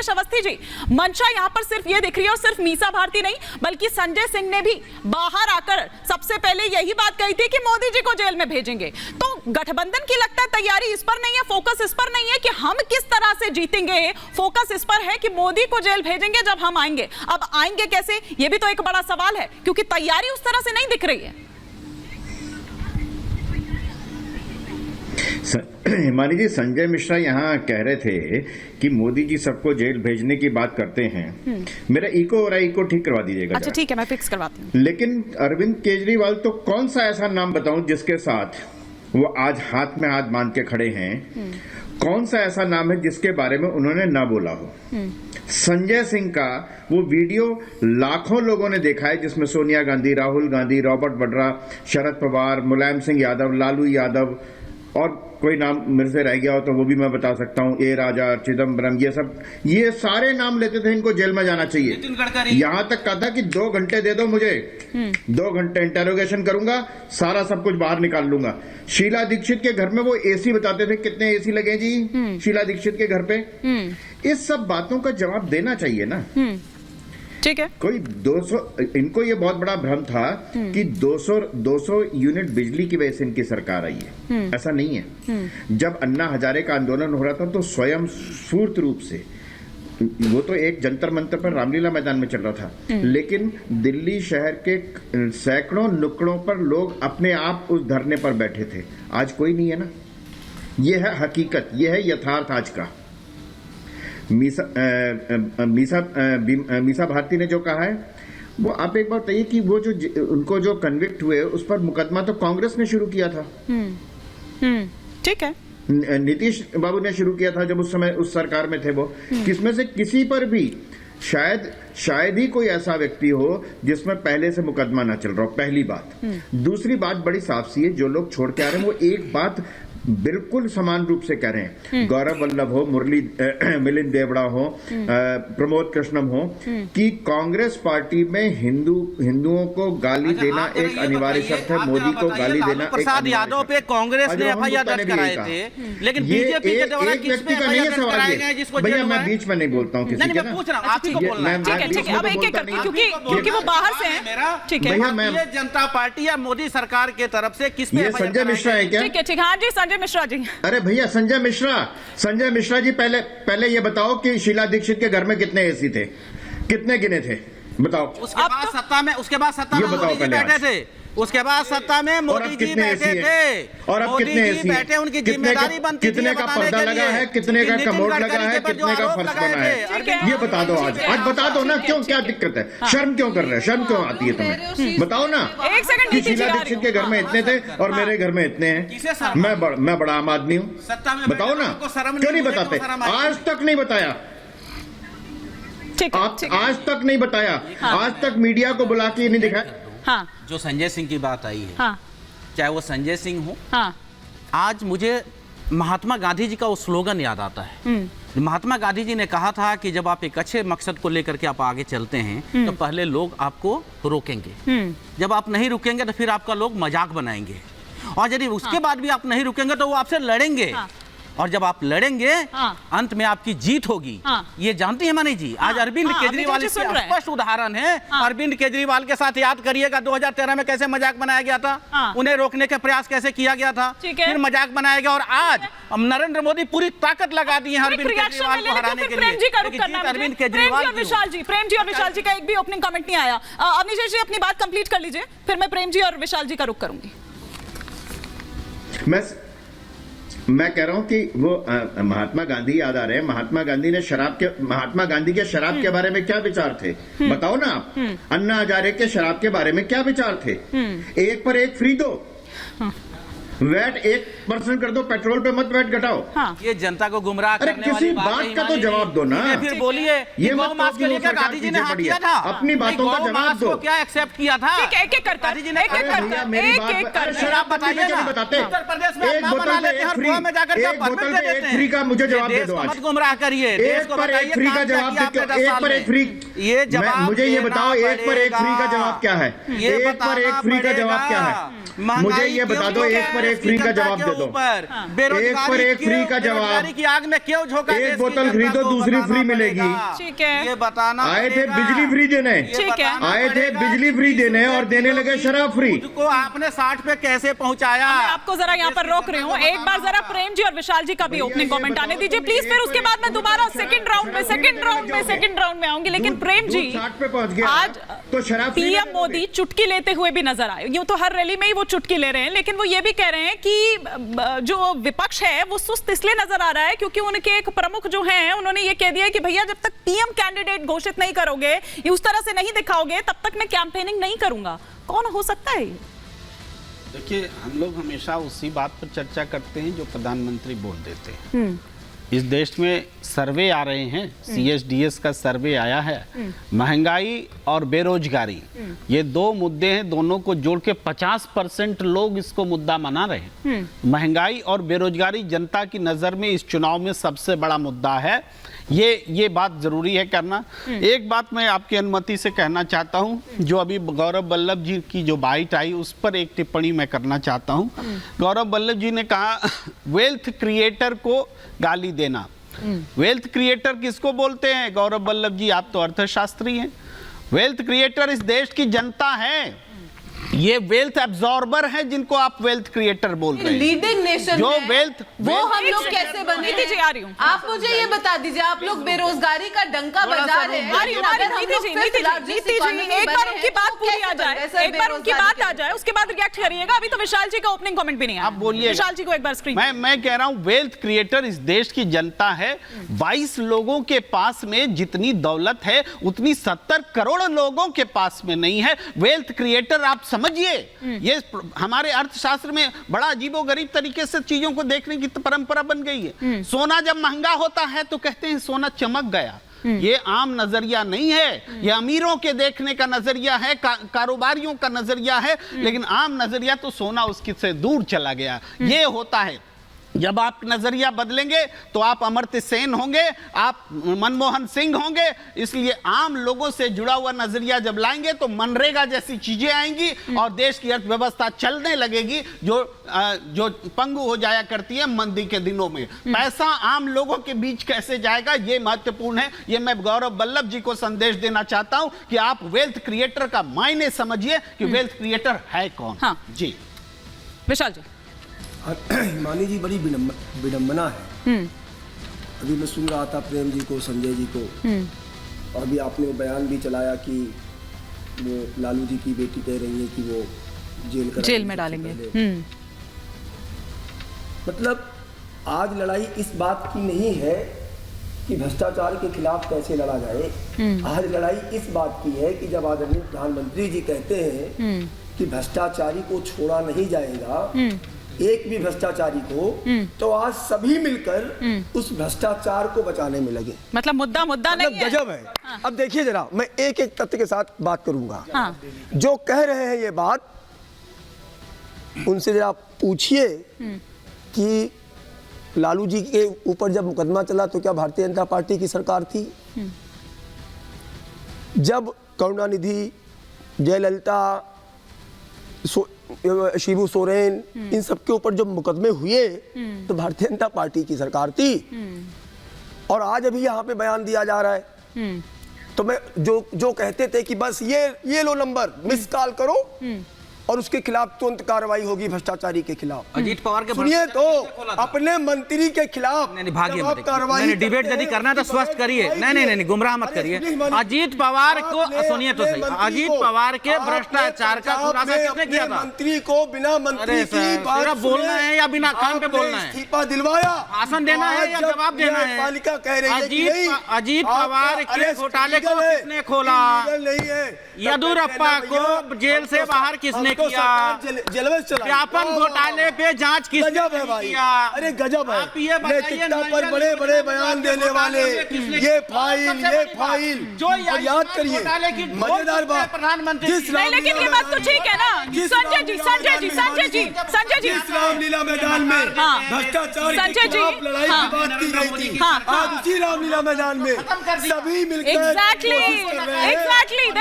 नीलेश अवस्थी जी, मंशा यहाँ पर सिर्फ ये दिख रही है, और सिर्फ मीसा भारती नहीं बल्कि संजय सिंह ने भी बाहर आकर सबसे पहले यही बात कही थी कि मोदी जी को जेल में भेजेंगे। तो गठबंधन की लगता है तैयारी इस पर नहीं है, फोकस इस पर नहीं है कि हम किस तरह से जीतेंगे, फोकस इस पर है कि मोदी को जेल भेजेंगे जब हम आएंगे। अब आएंगे कैसे, ये भी तो एक बड़ा सवाल है, क्योंकि तैयारी उस तरह से नहीं दिख रही है। हिमानी जी, संजय मिश्रा यहाँ कह रहे थे कि मोदी जी सबको जेल भेजने की बात करते हैं। मेरा इको हो रहा है, इको ठीक करवा दीजिएगा। अच्छा ठीक है, मैं फिक्स करवाती हूँ। लेकिन अरविंद केजरीवाल तो कौन सा ऐसा नाम बताऊं जिसके साथ वो आज हाथ में हाथ बांध के खड़े हैं? कौन सा ऐसा नाम है जिसके बारे में उन्होंने ना बोला हो? संजय सिंह का वो वीडियो लाखों लोगों ने देखा है, जिसमें सोनिया गांधी, राहुल गांधी, रॉबर्ट वड्रा, शरद पवार, मुलायम सिंह यादव, लालू यादव, और कोई नाम मेरे से रह गया हो तो वो भी मैं बता सकता हूँ, ए राजा, चिदम्बरम, ये सारे नाम लेते थे। इनको जेल में जाना चाहिए। यहाँ तक कहा था कि 2 घंटे दे दो मुझे, 2 घंटे इंटेरोगेशन करूंगा, सारा सब कुछ बाहर निकाल लूंगा। शीला दीक्षित के घर में वो एसी बताते थे, कितने एसी लगे जी शीला दीक्षित के घर पे। इस सब बातों का जवाब देना चाहिए ना। ठीक है। कोई 200, इनको ये बहुत बड़ा भ्रम था कि 200 यूनिट बिजली की वजह से इनकी सरकार आई है। ऐसा नहीं है। जब अन्ना हजारे का आंदोलन हो रहा था तो स्वयं स्फूर्त रूप से, वो तो एक जंतर मंतर पर रामलीला मैदान में चल रहा था, लेकिन दिल्ली शहर के सैकड़ों नुक्कड़ों पर लोग अपने आप उस धरने पर बैठे थे। आज कोई नहीं है ना। ये है हकीकत, ये है यथार्थ आज का। मीसा भारती ने जो कहा है, वो आप एक बात बताइए कि वो जो उनको जो कन्विक्ट हुए उस पर मुकदमा तो कांग्रेस ने शुरू किया था। ठीक है। नीतीश बाबू ने शुरू किया था जब उस समय उस सरकार में थे। वो किसमें से किसी पर भी शायद ही कोई ऐसा व्यक्ति हो जिसमें पहले से मुकदमा ना चल रहा हो। पहली बात। दूसरी बात बड़ी साफ सी है, जो लोग छोड़ के आ रहे हैं वो एक बात बिल्कुल समान रूप से कह रहे हैं, गौरव वल्लभ हो, मिलिंद देवड़ा हो, प्रमोद कृष्णम हो, कि कांग्रेस पार्टी में हिंदुओं को गाली देना एक अनिवार्य शर्त है, मोदी को गाली देना एक प्रसाद यादव पे कांग्रेस ने एफआईआर दर्ज कराए थे, लेकिन बीजेपी के द्वारा एक व्यक्ति का नहीं है सवाल। भैया मैं बीच में नहीं बोलता हूँ किसी के, पूछ रहा हूँ आपको बोलना है। क्योंकि वो बाहर से हैं। ठीक है। भारतीय जनता पार्टी या मोदी सरकार के तरफ से किस पे? संजय मिश्रा है क्या? ठीक है, ठीक है। हाँ जी, संजय मिश्रा जी। अरे भैया संजय मिश्रा जी, पहले ये बताओ कि शीला दीक्षित के घर में कितने एसी थे, कितने गिने थे, बताओ। उसके बाद सत्ता में मोदी जी बैठे थे। उसके बाद सत्ता में मोदी जी बैठे थे, और अब कितने एसी बैठे, उनकी जिम्मेदारी बनती थी कितने का पर्दा लगा है, कितने का कमोड लगा है, कितने का फर्श बना है, ये बता दो। आज बता दो ना, क्यों, क्या दिक्कत है? शर्म क्यों कर रहे हैं? शर्म क्यों आती है तुम्हें? बताओ ना। एक सेकंड, कि शीला दीक्षित के घर में इतने थे और मेरे घर में इतने हैं। मैं बड़ा आम आदमी हूँ, बताओ ना। क्यों नहीं बताते? आज तक नहीं बताया। आज तक नहीं बताया। आज तक मीडिया को बुला के नहीं दिखाया। हाँ। जो संजय सिंह की बात आई है, हाँ। चाहे वो संजय सिंह हो, हाँ। आज मुझे महात्मा गांधी जी का वो स्लोगन याद आता है। महात्मा गांधी जी ने कहा था कि जब आप एक अच्छे मकसद को लेकर के आप आगे चलते हैं तो पहले लोग आपको रोकेंगे, जब आप नहीं रुकेंगे तो फिर आपका लोग मजाक बनाएंगे, और यदि उसके बाद भी आप नहीं रुकेंगे तो वो आपसे लड़ेंगे। और जब आप लड़ेंगे अंत में आपकी जीत होगी। ये जानती है मनी जी। आज अरविंद केजरीवाल इसके स्पष्ट उदाहरण है। अरविंद केजरीवाल के साथ याद करिएगा 2013 में कैसे मजाक बनाया गया था, उन्हें रोकने के प्रयास कैसे किया गया था, फिर मजाक बनाया गया, और आज नरेंद्र मोदी पूरी ताकत लगा दी है अरविंद केजरीवाल को हराने के लिए। अरविंद केजरीवाल, प्रेम जी और विशाल जी का एक भी ओपनिंग कमेंट नहीं आया। अवनीश जी अपनी बात कंप्लीट कर लीजिए, फिर मैं प्रेम जी और विशाल जी का रुख करूंगी। मैं कह रहा हूं कि वो महात्मा गांधी याद आ रहे हैं। महात्मा गांधी के शराब के बारे में क्या विचार थे, बताओ ना आप। अन्ना हजारे के शराब के बारे में क्या विचार थे? 1 पर 1 फ्री दो, वैट 1% कर दो, पेट्रोल पे मत वैट घटाओ। ये जनता को गुमराह करने वाली किसी बात का तो जवाब दो ना। फिर बोलिए ये मास्क के लिए क्या गांधी जी ने हाथ किया था? अपनी बातों का जवाब दो। क्या एक्सेप्ट किया था? एक एक करके गांधी जी ने शराब बताइए ना। उत्तर प्रदेश में एक बोतल पे एक फ्री में जाकर क्या परमिट दे देते हैं? फ्री का मुझे जवाब दे दो आज। मत गुमराह करिए, देश को बताइए फ्री का जवाब दो। 1 पर 1 फ्री, मुझे ये बताओ 1 पर 1 फ्री का जवाब क्या है? 1 पर 1 फ्री का जवाब क्या है? मुझे ये बता दो, एक पर एक फ्री का जवाब दे दो। एक पर एक फ्री का जवाब की आग में क्यों झोंका? एक बोतल खरीदो दूसरी फ्री मिलेगी। ठीक है, ये बताना आए थे बिजली फ्री देने, ठीक है, आए थे बिजली फ्री देने और देने लगे शराब फ्री। को आपने 60 पे कैसे पहुंचाया? मैं आपको जरा यहाँ पर रोक रही हूँ। एक बार जरा प्रेम जी और विशाल जी का भी ओपनिंग कमेंट आने दीजिए प्लीज, फिर उसके बाद मैं दोबारा सेकंड राउंड में आऊंगी। लेकिन प्रेम जी, 60 पे पहुंच गया आज तो शराब फ्री पीएम मोदी चुटकी लेते हुए भी नजर आए। यूं तो हर रैली में ही वो चुटकी ले रहे हैं, लेकिन वो ये भी कह रहे हैं कि जो विपक्ष है वो सुस्त इसलिए नजर आ रहा है क्योंकि उनके एक प्रमुख जो हैं उन्होंने ये कह दिया कि भैया जब तक पीएम कैंडिडेट घोषित नहीं करोगे, ये उस तरह से नहीं दिखाओगे, तब तक मैं कैंपेनिंग नहीं करूंगा। कौन हो सकता है? देखिए, हम लोग हमेशा उसी बात पर चर्चा करते हैं जो प्रधानमंत्री बोल देते हैं। इस देश में सर्वे आ रहे हैं, CSDS का सर्वे आया है। महंगाई और बेरोजगारी, ये दो मुद्दे हैं, दोनों को जोड़ के 50% लोग इसको मुद्दा मना रहे हैं। महंगाई और बेरोजगारी जनता की नज़र में इस चुनाव में सबसे बड़ा मुद्दा है। ये बात जरूरी है करना। एक बात मैं आपकी अनुमति से कहना चाहता हूं, जो अभी गौरव वल्लभ जी की जो बाइट आई उस पर एक टिप्पणी मैं करना चाहता हूं। गौरव वल्लभ जी ने कहा वेल्थ क्रिएटर को गाली देना। वेल्थ क्रिएटर किसको बोलते हैं? गौरव वल्लभ जी, आप तो अर्थशास्त्री हैं। वेल्थ क्रिएटर इस देश की जनता है। ये वेल्थ एब्जॉर्बर है जिनको आप वेल्थ क्रिएटर बोल रहे हैं। लीडिंग नेशन जो है, वेल्थ वो हम लोग कैसे बने? नीति जी आ रही हूँ। आप मुझे ये बता दीजिए, आप लोग बेरोजगारी का डंका बजा रहे हैं। नीति जी, एक बार उनकी बात पूरी आ जाए, एक बार उनकी बात आ जाए, उसके बाद रिएक्ट करिएगा। अभी तो विशाल जी का ओपनिंग कमेंट भी नहीं है। आप बोलिए। विशाल जी को एक बार स्क्रीन। मैं कह रहा हूं वेल्थ क्रिएटर इस देश की जनता है। 22 लोगों के पास में जितनी दौलत है उतनी 70 करोड़ लोगों के पास में नहीं है। वेल्थ क्रिएटर आप समझिए, ये हमारे अर्थशास्त्र में बड़ा अजीबोगरीब तरीके से चीजों को देखने की परंपरा बन गई है। सोना जब महंगा होता है तो कहते हैं सोना चमक गया। ये आम नजरिया नहीं है, ये अमीरों के देखने का नजरिया है, कारोबारियों का नजरिया है। लेकिन आम नजरिया तो सोना उसकी से दूर चला गया। ये होता है। जब आप नजरिया बदलेंगे तो आप अमर्त्य सेन होंगे, आप मनमोहन सिंह होंगे। इसलिए आम लोगों से जुड़ा हुआ नजरिया जब लाएंगे तो मनरेगा जैसी चीजें आएंगी और देश की अर्थव्यवस्था चलने लगेगी, जो पंगु हो जाया करती है मंदी के दिनों में। पैसा आम लोगों के बीच कैसे जाएगा, ये महत्वपूर्ण है। ये मैं गौरव वल्लभ जी को संदेश देना चाहता हूं कि आप वेल्थ क्रिएटर का मायने समझिए कि वेल्थ क्रिएटर है कौन। हाँ। जी विशाल जी। हिमानी जी, बड़ी विडंबना है। अभी मैं सुन रहा था प्रेम जी को, संजय जी को, और अभी आपने वो बयान भी चलाया कि वो लालू जी की बेटी कह रही है कि वो जेल में डालेंगे। मतलब आज लड़ाई इस बात की नहीं है कि भ्रष्टाचार के खिलाफ कैसे लड़ा जाए। आज लड़ाई इस बात की है कि जब आदरणीय प्रधानमंत्री जी कहते हैं कि भ्रष्टाचारी को छोड़ा नहीं जाएगा, एक भी भ्रष्टाचारी को, तो आज सभी मिलकर उस भ्रष्टाचार को बचाने में लगे। मतलब मुद्दा नहीं है। गजब है। हाँ। अब देखिए जरा, मैं एक एक तथ्य के साथ बात करूंगा। हाँ। जो कह रहे हैं ये बात, उनसे जरा पूछिए कि लालू जी के ऊपर जब मुकदमा चला तो क्या भारतीय जनता पार्टी की सरकार थी? जब करुणानिधि, जयललिता, शिबू सोरेन, इन सब के ऊपर जो मुकदमे हुए तो भारतीय जनता पार्टी की सरकार थी। और आज अभी यहाँ पे बयान दिया जा रहा है। तो मैं जो कहते थे कि बस ये लो नंबर, मिस कॉल करो और उसके खिलाफ तुरंत कार्रवाई होगी, भ्रष्टाचारी के खिलाफ। अजीत पवार के सुनिए तो, अपने मंत्री के खिलाफ भागिए डिबेट यदि करना तो स्वस्थ करिए। नहीं, गुमराह मत करिए। अजीत पवार को सुनिए तो सही। अजीत पवार के भ्रष्टाचार का खुलासा किसने किया था? मंत्री को बिना मंत्री की बात बोलना है या बिना काम पे बोलना है? इस्तीफा दिलवाया, भाषण देना है या जवाब देना है? पालिका कह रही है अजीत पवार के घोटाले को किसने खोला? नहीं है। येदियुरप्पा को जेल से बाहर किसने किया? व्यापम घोटाले पे जांच किसने किया? अरे गजब है। आप ये नैतिकता पर बड़े बड़े बयान देने वाले, ये फाइल जो याद करिए, मजेदार बात। प्रधानमंत्री। लेकिन ये बात तो ठीक है ना संजय जी, जिस रामलीला मैदान में भ्रष्टाचार के खिलाफ लड़ाई की बात की गई थी, आज उसी रामलीला मैदान में सभी मिलकर एग्जैक्टली